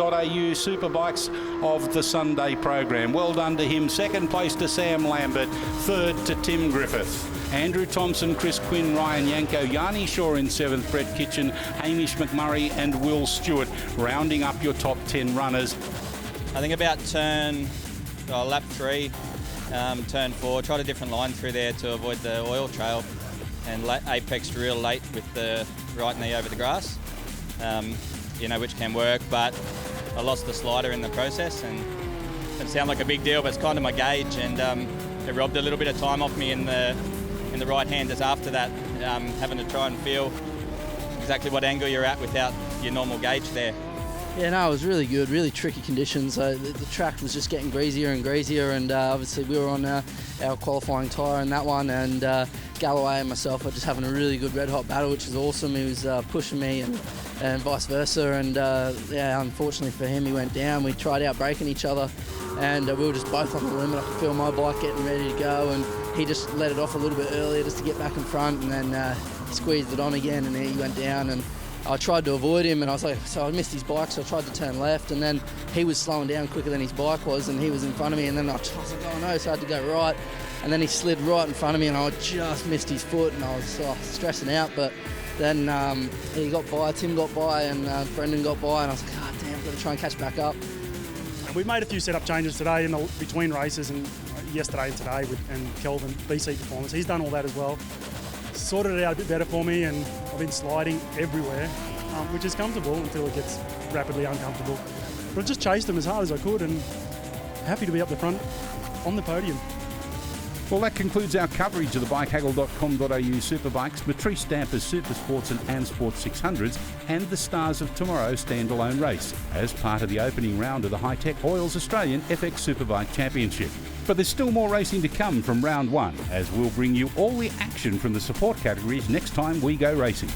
Superbikes of the Sunday program. Well done to him. Second place to Sam Lambert. Third to Tim Griffith. Andrew Thompson, Chris Quinn, Ryan Yanko, Yanni Shaw in 7th, Brett Kitchen, Hamish McMurray and Will Stewart rounding up your top 10 runners. I think about lap 3, turn 4, tried a different line through there to avoid the oil trail, and apexed real late with the right knee over the grass. Which can work, but I lost the slider in the process, and it sounds like a big deal, but it's kind of my gauge, and it robbed a little bit of time off me in the right-handers after that, having to try and feel exactly what angle you're at without your normal gauge there. Yeah, no, it was really good, really tricky conditions. The track was just getting greasier and greasier, and obviously we were on our qualifying tyre in that one, and Galloway and myself were just having a really good red-hot battle, which is awesome. He was pushing me and vice versa, and unfortunately for him, he went down. We tried out braking each other, and we were just both on the limit. I could feel my bike getting ready to go, and he just let it off a little bit earlier just to get back in front, and then squeezed it on again, and he went down, and I tried to avoid him, and I missed his bike, so I tried to turn left, and then he was slowing down quicker than his bike was, and he was in front of me, and then I was like, oh no, so I had to go right, and then he slid right in front of me, and I just missed his foot, and I was stressing out, but then he got by, Tim got by, and Brendan got by, and I was like, oh damn, I've got to try and catch back up. We've made a few setup changes today between races, and yesterday and today, and Kelvin, BC Performance, he's done all that as well. Sorted it out a bit better for me, and I've been sliding everywhere, which is comfortable until it gets rapidly uncomfortable. But I just chased them as hard as I could, and happy to be up the front on the podium. Well, that concludes our coverage of the bikehaggle.com.au Superbikes, Matris Dampers Supersports and Ansport 600s, and the Stars of Tomorrow standalone race as part of the opening round of the Hi-Tec Oils Australian FX Superbike Championship. But there's still more racing to come from round 1, as we'll bring you all the action from the support categories next time we go racing.